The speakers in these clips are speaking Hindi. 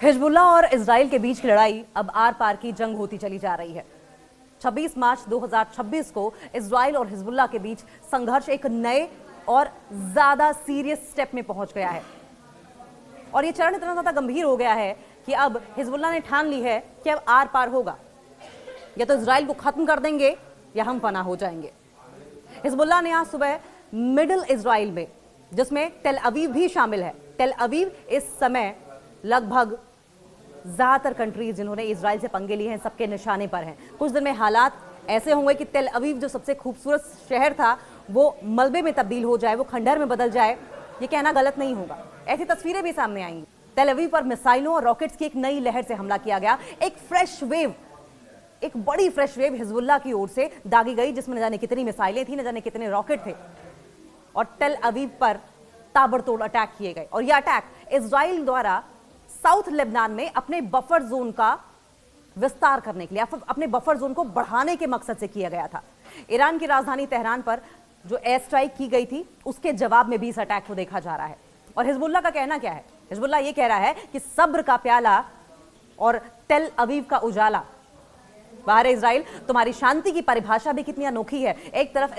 हिजबुल्ला और इजराइल के बीच की लड़ाई अब आर पार की जंग होती चली जा रही है। 26 मार्च 2026 को इजराइल और हिजबुल्ला के बीच संघर्ष एक नए और ज्यादा सीरियस स्टेप में पहुंच गया है और यह चरण इतना ज्यादा गंभीर हो गया है कि अब हिजबुल्ला ने ठान ली है कि अब आर पार होगा, या तो इजराइल को खत्म कर देंगे या हम फना हो जाएंगे। हिजबुल्ला ने आज सुबह मिडिल इजराइल में, जिसमें टेल अवीव भी शामिल है, टेल अवीव इस समय लगभग ज्यादातर कंट्रीज जिन्होंने इजराइल से पंगे लिए हैं सबके निशाने पर हैं। कुछ दिन में हालात ऐसे होंगे कि टेल अवीव जो सबसे खूबसूरत शहर था वो मलबे में तब्दील हो जाए, वो खंडहर में बदल जाए। ये कहना गलत नहीं होगा, ऐसी तस्वीरें भी सामने आएंगी। टेल अवीव पर मिसाइलों और रॉकेट्स की एक नई लहर से हमला किया गया। एक फ्रेश वेव, एक बड़ी फ्रेश वेव हिजबुल्ला की ओर से दागी गई, जिसमें न जाने कितनी मिसाइलें थी, न जाने कितने रॉकेट थे और टेल अवीव पर ताबड़तोड़ अटैक किए गए। और यह अटैक इजराइल द्वारा साउथ लेबनान में अपने बफर जोन का विस्तार करने के लिए, अपने बफर जोन को बढ़ाने के मकसद से किया गया था। ईरान की राजधानी तेहरान पर जो एयर स्ट्राइक की गई थी उसके जवाब में भी इस अटैक को देखा जा रहा है। और हिजबुल्ला का कहना क्या है? हिजबुल्ला ये कह रहा है कि सब्र का प्याला और टेल अवीव का उजाला। बाहर इजराइल, तुम्हारी शांति की परिभाषा भी कितनी अनोखी है। एक तरफ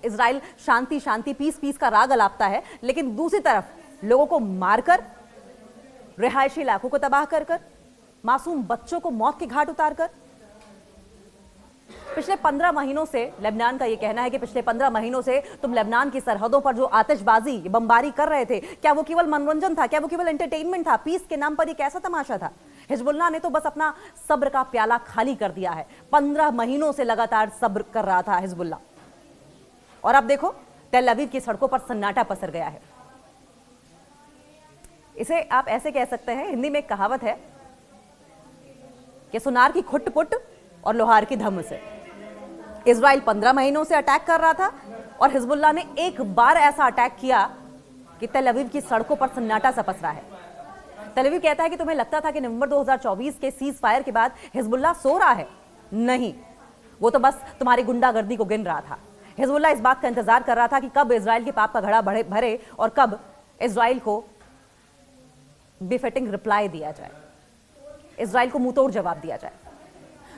इजराइल शांति शांति पीस पीस का राग अलापता है, लेकिन दूसरी तरफ लोगों को मारकर, रिहायशी इलाकों को तबाह कर कर, मासूम बच्चों को मौत के घाट उतारकर। पिछले 15 महीनों से लेबनान का यह कहना है कि पिछले 15 महीनों से तुम लेबनान की सरहदों पर जो आतिशबाजी, बमबारी कर रहे थे, क्या वो केवल मनोरंजन था? क्या वो केवल एंटरटेनमेंट था? पीस के नाम पर एक ऐसा तमाशा था? हिजबुल्ला ने तो बस अपना सब्र का प्याला खाली कर दिया है। 15 महीनों से लगातार सब्र कर रहा था हिजबुल्ला, और अब देखो टेल अवीव की सड़कों पर सन्नाटा पसर गया है। इसे आप ऐसे कह सकते हैं, हिंदी में एक कहावत है कि सुनार की खुट पुट और लोहार की धम से। इजराइल 15 महीनों से अटैक कर रहा था और हिजबुल्ला ने एक बार ऐसा अटैक किया कि टेल अवीव की सड़कों पर सन्नाटा सा पसरा है। टेल अवीव कहता है कि तुम्हें लगता था कि नवंबर 2024 के सीज फायर के बाद हिजबुल्ला सो रहा है। नहीं, वो तो बस तुम्हारी गुंडागर्दी को गिन रहा था। हिजबुल्ला इस बात का इंतजार कर रहा था कि कब इजराइल के पाप का घड़ा भरे और कब इजराइल को बिफिटिंग रिप्लाई दिया जाए, इजराइल को मुंहतोड़ जवाब दिया जाए।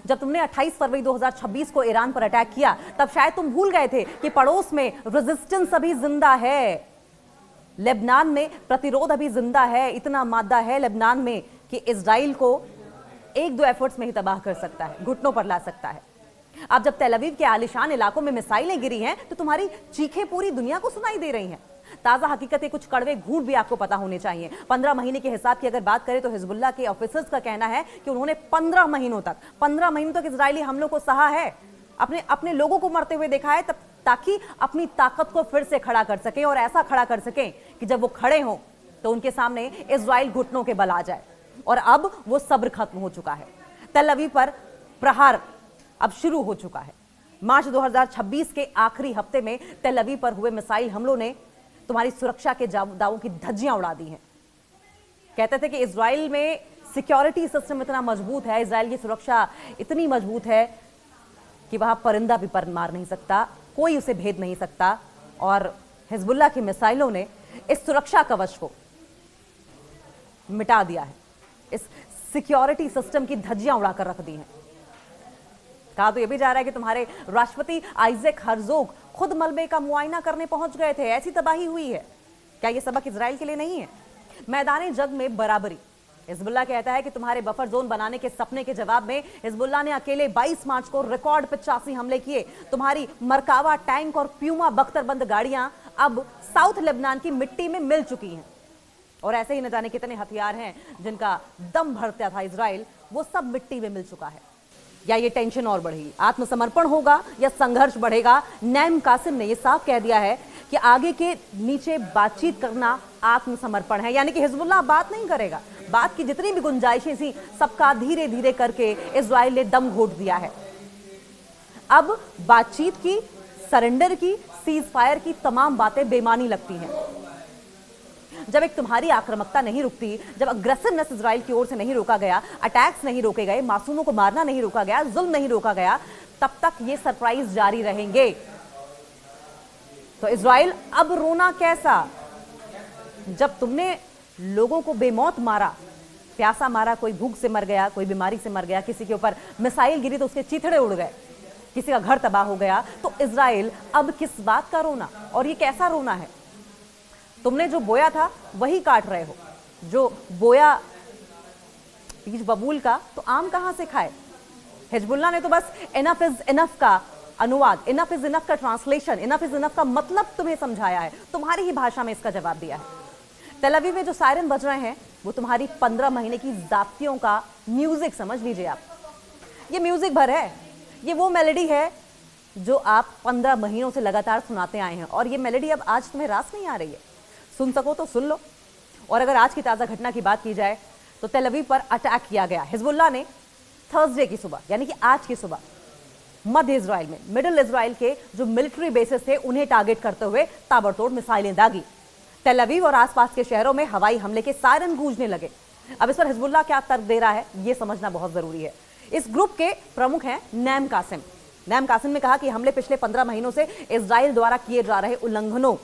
जब तुमने 28 फरवरी 2026 को ईरान पर अटैक किया, तब शायद तुम भूल गए थे कि पड़ोस में रेजिस्टेंस अभी जिंदा है, लेबनान में प्रतिरोध अभी जिंदा है। इतना मादा है लेबनान में कि इजराइल को एक दो एफर्ट्स में ही तबाह कर सकता है, घुटनों पर ला सकता है। अब जब तेल अवीव के आलिशान इलाकों में मिसाइलें गिरी हैं तो तुम्हारी चीखें पूरी दुनिया को सुनाई दे रही हैं। ताजा हकीकतें, कुछ कड़वे घूंट भी आपको पता होने चाहिए। 15 महीने के हिसाब की अगर बात करें तो हिजबुल्ला के ऑफिसर्स का कहना है कि उन्होंने 15 महीनों तक इजरायली हमलों को सहा है, अपने लोगों को मरते हुए देखा है, तब ताकि अपनी ताकत को फिर से खड़ा कर सके और ऐसा खड़ा कर सके कि जब वो खड़े हों तो उनके सामने इजराइल घुटनों के बल आ जाए। और अब वो सब्र खत्म हो चुका है। तेल अवीव पर प्रहार अब शुरू हो चुका है। मार्च 2026 के आखिरी हफ्ते में तेल अवीव पर हुए मिसाइल हमलों ने तुम्हारी सुरक्षा के दावों की धज्जियां उड़ा दी हैं। कहते थे कि इजराइल में सिक्योरिटी सिस्टम इतना मजबूत है, इजराइल की सुरक्षा इतनी मजबूत है कि वहां परिंदा भी पर मार नहीं सकता, कोई उसे भेद नहीं सकता। और हिजबुल्ला की मिसाइलों ने इस सुरक्षा कवच को मिटा दिया है, इस सिक्योरिटी सिस्टम की धज्जियां उड़ाकर रख दी हैं। कहा तो यह भी जा रहा है कि तुम्हारे राष्ट्रपति आइजैक हर्जोग खुद मलबे का मुआयना करने पहुंच गए थे, ऐसी तबाही हुई है। क्या यह सबक इजराइल के लिए नहीं है? मैदानी जंग में बराबरी। हिजबुल्ला कहता है कि तुम्हारे बफर जोन बनाने के सपने के जवाब में हिजबुल्ला ने अकेले 22 मार्च को रिकॉर्ड 85 हमले किए। तुम्हारी मरकावा टैंक और प्यूमा बख्तरबंद गाड़ियां अब साउथ लेबनान की मिट्टी में मिल चुकी हैं। और ऐसे ही न जाने कितने हथियार हैं जिनका दम भरता था इजराइल, वो सब मिट्टी में मिल चुका है। या ये टेंशन और बढ़ेगी, आत्मसमर्पण होगा या संघर्ष बढ़ेगा? नईम कासिम ने यह साफ कह दिया है कि आगे के नीचे बातचीत करना आत्मसमर्पण है। यानी कि हिजबुल्ला बात नहीं करेगा, बात की जितनी भी गुंजाइशें थी सबका धीरे धीरे करके इजराइल ने दम घोट दिया है। अब बातचीत की, सरेंडर की, सीज फायर की तमाम बातें बेमानी लगती हैं। जब एक तुम्हारी आक्रामकता नहीं रुकती, जब अग्रेसिवनेस इजराइल की ओर से नहीं रोका गया, अटैक्स नहीं रोके गए, मासूमों को मारना नहीं रोका गया, जुल्म नहीं रोका गया, तब तक ये सरप्राइज जारी रहेंगे। तो इजराइल अब रोना कैसा? जब तुमने लोगों को बेमौत मारा, प्यासा मारा, कोई भूख से मर गया, कोई बीमारी से मर गया, किसी के ऊपर मिसाइल गिरी तो उसके चीथड़े उड़ गए, किसी का घर तबाह हो गया। तो इजराइल अब किस बात का रोना, और ये कैसा रोना है? तुमने जो बोया था वही काट रहे हो। जो बोया बीज बबूल का, तो आम कहां से खाए? हिजबुल्लाह ने तो बस इनफ इज इनफ का अनुवाद, इनफ इज इनफ का ट्रांसलेशन, इनफ इज इनफ का मतलब तुम्हें समझाया है, तुम्हारी ही भाषा में इसका जवाब दिया है। तेल अवीव में जो सायरन बज रहे हैं वो तुम्हारी 15 महीने की जाप्तियों का म्यूजिक समझ लीजिए आप। ये म्यूजिक भर है, ये वो मेलोडी है जो आप 15 महीनों से लगातार सुनाते आए हैं, और ये मेलोडी अब आज तुम्हें रास नहीं आ रही है। सुन सको तो सुन लो। और अगर आज की ताजा घटना की बात की जाए तो तेल अवीव पर अटैक किया गया हिजबुल्लाह ने थर्सडे की सुबह, यानी कि आज की सुबह, मध्य इजराइल में, मिडिल इजराइल के जो मिलिट्री बेसिस थे उन्हें टारगेट करते हुए ताबड़तोड़ मिसाइलें दागी। तेल अवीव और आसपास के शहरों में हवाई हमले के सायरन गूंजने लगे। अब इस पर हिजबुल्लाह क्या तर्क दे रहा है यह समझना बहुत जरूरी है। इस ग्रुप के प्रमुख हैं नैम कासिम। नैम कासिम ने कहा कि हमले पिछले 15 महीनों से इजराइल द्वारा किए जा रहे उल्लंघनों,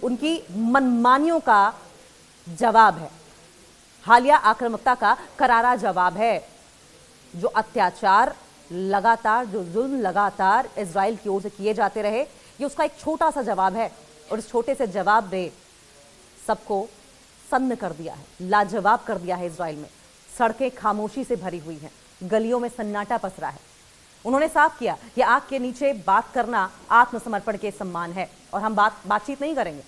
उनकी मनमानियों का जवाब है, हालिया आक्रामकता का करारा जवाब है। जो अत्याचार लगातार, जो जुल्म लगातार इजराइल की ओर से किए जाते रहे, ये उसका एक छोटा सा जवाब है, और इस छोटे से जवाब ने सबको सन्न कर दिया है, लाजवाब कर दिया है। इजराइल में सड़कें खामोशी से भरी हुई हैं, गलियों में सन्नाटा पसरा है। उन्होंने साफ किया कि आग के नीचे बात करना आत्मसमर्पण के सम्मान है, और हम बातचीत नहीं करेंगे।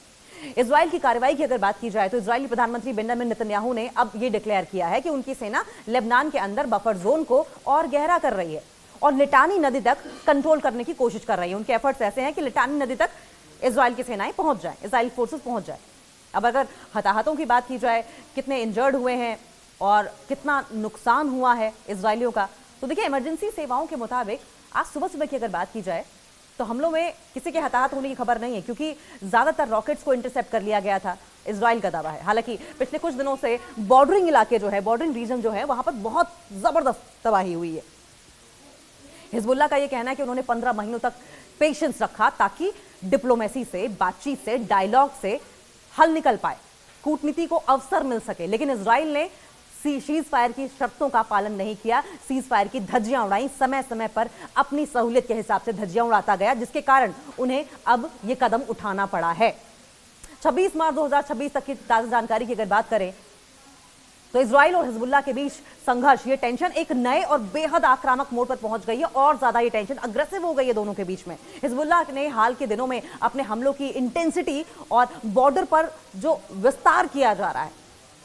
इजराइल की कार्रवाई की अगर बात की जाए तो इजरायली प्रधानमंत्री बेंजामिन नेतन्याहू ने अब ये डिक्लेयर किया है कि उनकी सेना लेबनान के अंदर बफर जोन को और गहरा कर रही है और लिटानी नदी तक कंट्रोल करने की कोशिश कर रही है। उनके एफर्ट्स ऐसे हैं कि लिटानी नदी तक इजराइल की सेनाएं पहुंच जाए, इजराइल फोर्सेस पहुंच जाए। अब अगर हताहतों की बात की जाए, कितने इंजर्ड हुए हैं और कितना नुकसान हुआ है इजरायलियों का, तो देखिए इमरजेंसी सेवाओं के मुताबिक आज सुबह सुबह की अगर बात की जाए तो हमलों में किसी के हताहत होने की खबर नहीं है, क्योंकि ज्यादातर रॉकेट्स को इंटरसेप्ट कर लिया गया था, इजराइल का दावा है। हालांकि पिछले कुछ दिनों से बॉर्डरिंग इलाके जो है, बॉर्डरिंग रीजन जो है, वहां पर बहुत जबरदस्त तबाही हुई है। हिजबुल्लाह का यह कहना है कि उन्होंने 15 महीनों तक पेशेंस रखा ताकि डिप्लोमेसी से, बातचीत से, डायलॉग से हल निकल पाए, कूटनीति को अवसर मिल सके। लेकिन इजराइल ने सीज फायर की शर्तों का पालन नहीं किया, सीज फायर की धज्जियां उड़ाई, समय समय पर अपनी सहूलियत के हिसाब से धज्जियां उड़ाता गया, जिसके कारण उन्हें अब यह कदम उठाना पड़ा है। 26 मार्च 2026 तक की ताजा जानकारी की अगर बात करें तो इजराइल और हिजबुल्लाह के बीच संघर्ष, ये टेंशन एक नए और बेहद आक्रामक मोड़ पर पहुंच गई है, और ज्यादा ये टेंशन अग्रेसिव हो गई है दोनों के बीच में। हिजबुल्लाह ने हाल के दिनों में अपने हमलों की इंटेंसिटी और बॉर्डर पर जो विस्तार किया जा रहा है,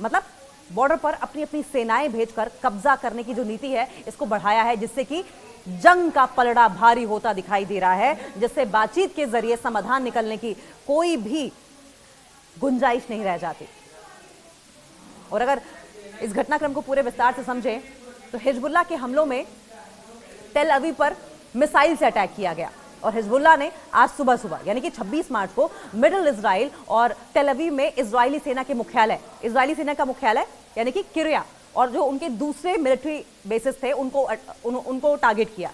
मतलब बॉर्डर पर अपनी अपनी सेनाएं भेजकर कब्जा करने की जो नीति है, इसको बढ़ाया है, जिससे कि जंग का पलड़ा भारी होता दिखाई दे रहा है, जिससे बातचीत के जरिए समाधान निकलने की कोई भी गुंजाइश नहीं रह जाती। और अगर इस घटनाक्रम को पूरे विस्तार से समझें तो हिजबुल्लाह के हमलों में तेल अवीव पर मिसाइल से अटैक किया गया, और हिजबुल्लाह ने आज सुबह सुबह यानी कि 26 मार्च को मिडिल इजराइल और तेल अवीव में इजरायली सेना के मुख्यालय, इजरायली सेना का मुख्यालय यानी कि किरिया, और जो उनके दूसरे मिलिट्री बेसिस थे उनको टारगेट किया।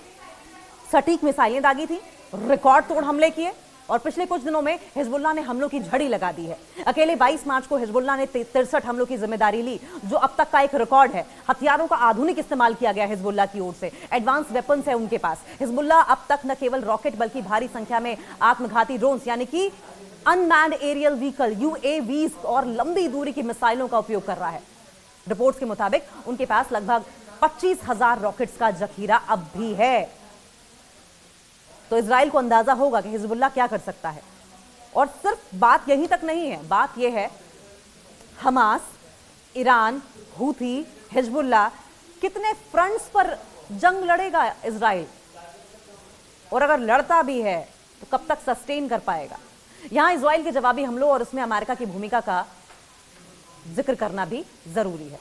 सटीक मिसाइलें दागी थी, रिकॉर्ड तोड़ हमले किए, और पिछले कुछ दिनों में हिजबुल्लाह ने हमलों की झड़ी लगा दी है। अकेले 22 मार्च को हिजबुल्लाह ने 63 हमलों की जिम्मेदारी ली, जो अब तक का एक रिकॉर्ड है। हथियारों का आधुनिक इस्तेमाल किया गया हिजबुल्लाह की ओर से, एडवांस वेपन्स है उनके पास। हिजबुल्लाह अब तक न केवल रॉकेट बल्कि भारी संख्या में आत्मघाती ड्रोन्स यानी कि अनमैन्ड एरियल व्हीकल UAVs और लंबी दूरी की मिसाइलों का उपयोग कर रहा है। रिपोर्ट्स के मुताबिक उनके पास लगभग 25,000 रॉकेट्स का जखीरा अब भी है। तो इजराइल को अंदाजा होगा कि हिजबुल्लाह क्या कर सकता है। और सिर्फ बात यहीं तक नहीं है, बात यह है हमास, ईरान, हूथी, हिजबुल्लाह, कितने फ्रंट्स पर जंग लड़ेगा इजराइल, और अगर लड़ता भी है तो कब तक सस्टेन कर पाएगा। यहां इजराइल के जवाबी हमलों और उसमें अमेरिका की भूमिका का जिक्र करना भी जरूरी है।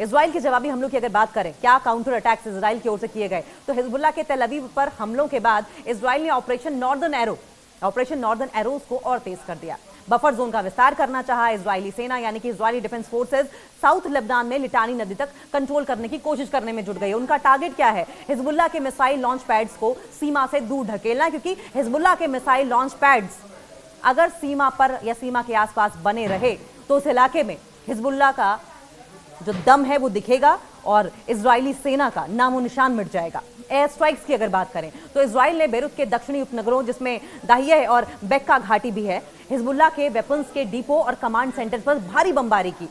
इजराइल के जवाबी हमलों की अगर बात करें, क्या काउंटर अटैक्स इजराइल की ओर से किए गए, तो हिजबुल्लाह के तेल अवीव पर हमलों के बाद इजराइल ने ऑपरेशन नॉर्दर्न एरोज को और तेज कर दिया। बफर जोन का विस्तार करना चाहा इजरायली सेना यानी कि Israeli defence forces south Lebanon में लिटानी नदी तक कंट्रोल करने की कोशिश करने में जुट गई। उनका टारगेट क्या है? हिजबुल्लाह के मिसाइल लॉन्च पैड्स को सीमा से दूर ढकेलना, क्योंकि हिजबुल्लाह के मिसाइल लॉन्च पैड्स अगर सीमा पर या सीमा के आसपास बने रहे तो उस इलाके में हिजबुल्लाह का जो दम है वो दिखेगा और इजरायली सेना का नामो निशान मिट जाएगा। एयर स्ट्राइक्स की अगर बात करें तो इजराइल ने बेरूत के दक्षिणी उपनगरों जिसमें दाहिया और बेक्का घाटी भी है, हिजबुल्लाह के वेपन्स के डिपो और कमांड सेंटर पर भारी बमबारी की।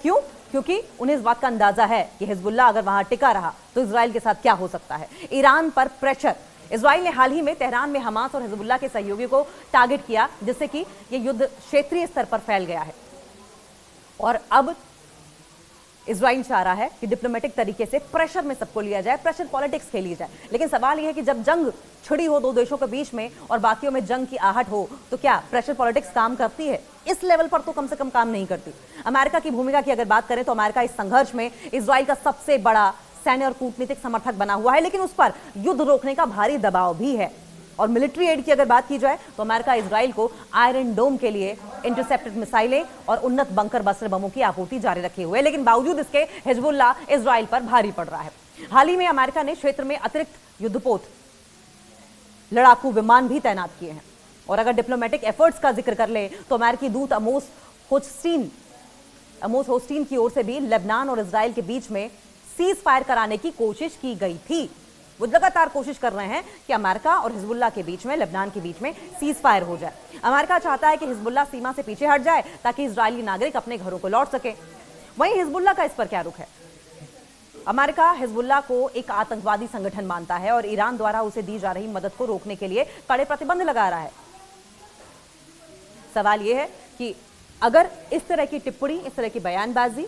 क्यों? क्योंकि उन्हें इस बात का अंदाजा है कि हिजबुल्लाह अगर वहां टिका रहा तो इजराइल के साथ क्या हो सकता है। ईरान पर प्रेशर। इजराइल ने हाल ही में तेहरान में हमास और हिजबुल्लाह के सहयोगियों को टारगेट किया, जिससे कि यह युद्ध क्षेत्रीय स्तर पर फैल गया है और अब इजराइल चाह रहा है कि डिप्लोमेटिक तरीके से प्रेशर में सबको लिया जाए, प्रेशर पॉलिटिक्स खेली जाए। लेकिन सवाल यह है कि जब जंग छिड़ी हो दो देशों के बीच में और बाकियों में जंग की आहट हो तो क्या प्रेशर पॉलिटिक्स काम करती है? इस लेवल पर तो कम से कम काम नहीं करती। अमेरिका की भूमिका की अगर बात करें तो अमेरिका इस संघर्ष में इजराइल का सबसे बड़ा सैन्य और कूटनीतिक समर्थक बना हुआ है, लेकिन उस पर युद्ध रोकने का भारी दबाव भी है। और मिलिट्री एड की अगर बात की जाए तो अमेरिका इजराइल को आयरन डोम के लिए इंटरसेप्टेड मिसाइलें और उन्नत बंकर बस्टर बमों की आपूर्ति जारी रखे हुए, लेकिन बावजूद इसके हिजबुल्लाह इजराइल पर भारी पड़ रहा है। हाल ही में अमेरिका ने क्षेत्र में अतिरिक्त युद्धपोत लड़ाकू विमान भी तैनात किए हैं। और अगर डिप्लोमेटिक एफर्ट्स का जिक्र कर ले तो अमेरिकी दूत अमोस होस्टीन की ओर से भी लेबनान और इजराइल के बीच में सीज फायर कराने की कोशिश की गई थी। वो लगातार कोशिश कर रहे हैं कि अमेरिका और हिजबुल्लाह के बीच में, लेबनान के बीच में सीज फायर हो जाए। अमेरिका चाहता है कि हिजबुल्लाह सीमा से पीछे हट जाए ताकि इजरायली नागरिक अपने घरों को लौट सके। वहीं हिजबुल्लाह का इस पर क्या रुख है? अमेरिका हिजबुल्लाह को एक आतंकवादी संगठन मानता है और ईरान द्वारा उसे दी जा रही मदद को रोकने के लिए कड़े प्रतिबंध लगा रहा है। सवाल यह है कि अगर इस तरह की टिप्पणी, इस तरह की बयानबाजी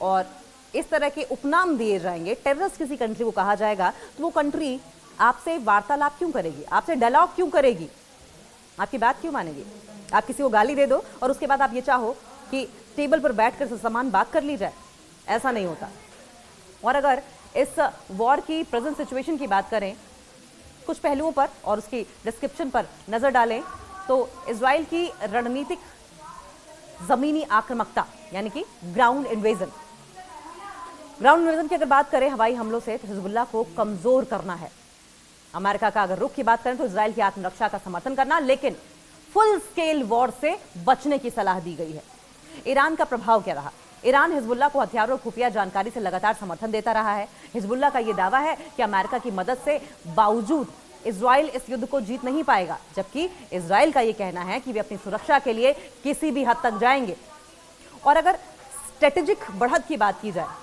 और इस तरह के उपनाम दिए जाएंगे, टेररिस्ट किसी कंट्री को कहा जाएगा, तो वो कंट्री आपसे वार्तालाप क्यों करेगी? आपसे डायलॉग क्यों करेगी? आपकी बात क्यों मानेगी? आप किसी को गाली दे दो और उसके बाद आप ये चाहो कि टेबल पर बैठकर समान बात कर ली जाए, ऐसा नहीं होता। और अगर इस वॉर की प्रेजेंट सिचुएशन की बात करें, कुछ पहलुओं पर और उसकी डिस्क्रिप्शन पर नजर डालें तो इजराइल की रणनीतिक जमीनी आक्रामकता यानी कि ग्राउंड इन्वेजन की अगर बात करें, हवाई हमलों से तो हिजबुल्लाह को कमजोर करना है। अमेरिका का अगर रुख की बात करें तो इजराइल की आत्मरक्षा का समर्थन करना, लेकिन फुल स्केल वॉर से बचने की सलाह दी गई है। ईरान का प्रभाव क्या रहा? ईरान हिजबुल्लाह को हथियारों और खुफिया जानकारी से लगातार समर्थन देता रहा है। हिजबुल्लाह का यह दावा है कि अमेरिका की मदद से बावजूद इजराइल इस युद्ध को जीत नहीं पाएगा, जबकि इजराइल का यह कहना है कि वे अपनी सुरक्षा के लिए किसी भी हद तक जाएंगे। और अगर स्ट्रेटेजिक बढ़त की बात की जाए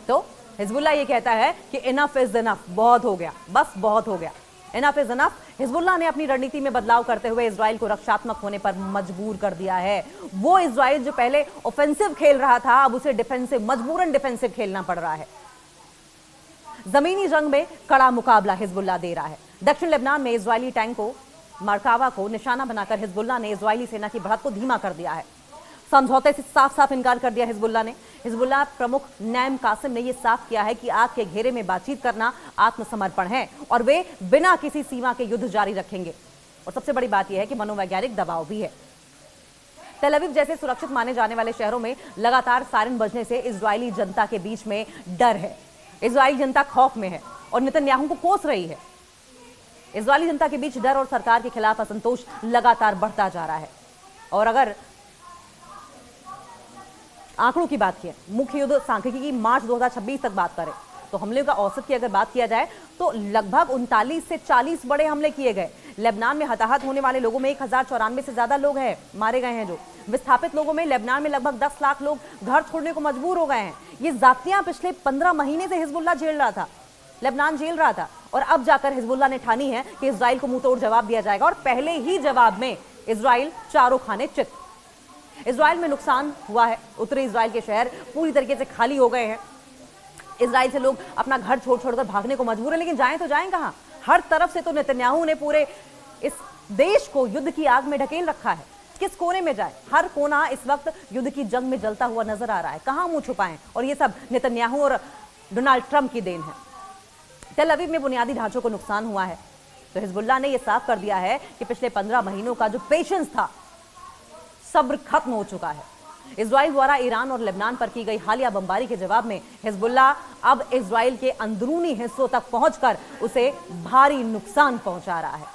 तो हिजबुल्लाह ये कहता है कि इनफ इज इनफ, बहुत हो गया, बस बहुत हो गया, इनफ इज इनफ। हिजबुल्लाह ने अपनी रणनीति में बदलाव करते हुए इजराइल को रक्षात्मक होने पर मजबूर कर दिया है। वो इजराइल जो पहले ऑफेंसिव खेल रहा था, अब उसे डिफेंसिव, मजबूरन डिफेंसिव खेलना पड़ रहा है। जमीनी जंग में कड़ा मुकाबला हिजबुल्लाह दे रहा है। दक्षिण लेबनान में इजरायली टैंकों मरकावा को निशाना बनाकर हिजबुल्लाह ने इजरायली सेना की बढ़त को धीमा कर दिया है। समझौते से साफ साफ इनकार कर दिया हिजबुल्लाह ने। हिजबुल्लाह प्रमुख नैम कासिम ने यह साफ किया है कि आग के घेरे में बातचीत करना आत्मसमर्पण है और वे बिना किसी सीमा के युद्ध जारी रखेंगे। और सबसे बड़ी बात यह है कि मनोवैज्ञानिक दबाव भी है। तेल अवीव जैसे सुरक्षित माने जाने वाले शहरों में लगातार सायरन बजने से इजरायली जनता के बीच में डर है। इजरायली जनता खौफ में है और नेतन्याहू को कोस रही है। इजरायली जनता के बीच डर और सरकार के खिलाफ असंतोष लगातार बढ़ता जा रहा है। और अगर आंकड़ों की बात की, मुख्य युद्ध सांख्यिकी की मार्च 2026 तक बात करें तो हमले का औसत की अगर बात किया जाए तो लगभग 39 से 40 बड़े हमले किए गए। लेबनान में हताहत होने वाले लोगों में 1094 से ज्यादा लोग हैं मारे गए हैं। जो विस्थापित लोगों में लेबनान में लगभग 10 लाख लोग घर छोड़ने को मजबूर हो गए हैं। ये जातियां पिछले 15 महीने से हिजबुल्लाह झेल रहा था, लेबनान झेल रहा था, और अब जाकर हिजबुल्लाह ने ठानी है कि इजराइल को मुंहतोड़ जवाब दिया जाएगा। और पहले ही जवाब में इजराइल चारों खाने चित। इजराइल में नुकसान हुआ है। उत्तरी इजराइल के शहर पूरी तरीके से खाली हो गए हैं। इजराइल से लोग अपना घर छोड़ छोड़कर भागने को मजबूर है, लेकिन जाएं तो जाएं कहां? हर तरफ से तो नेतन्याहू ने पूरे इस देश को युद्ध की आग में ढकेल रखा है। किस कोने में जाए? हर कोना इस वक्त युद्ध की जंग में जलता हुआ नजर आ रहा है। कहां मुंह छुपाएं? और ये सब नेतन्याहू और डोनाल्ड ट्रंप की देन है। तेल अवीव में बुनियादी ढांचों को नुकसान हुआ है तो हिजबुल्लाह ने यह साफ कर दिया है कि पिछले 15 महीनों का जो पेशेंस था, सब्र खत्म हो चुका है। इजराइल द्वारा ईरान और लेबनान पर की गई हालिया बमबारी के जवाब में हिजबुल्लाह अब इजराइल के अंदरूनी हिस्सों तक पहुंचकर उसे भारी नुकसान पहुंचा रहा है।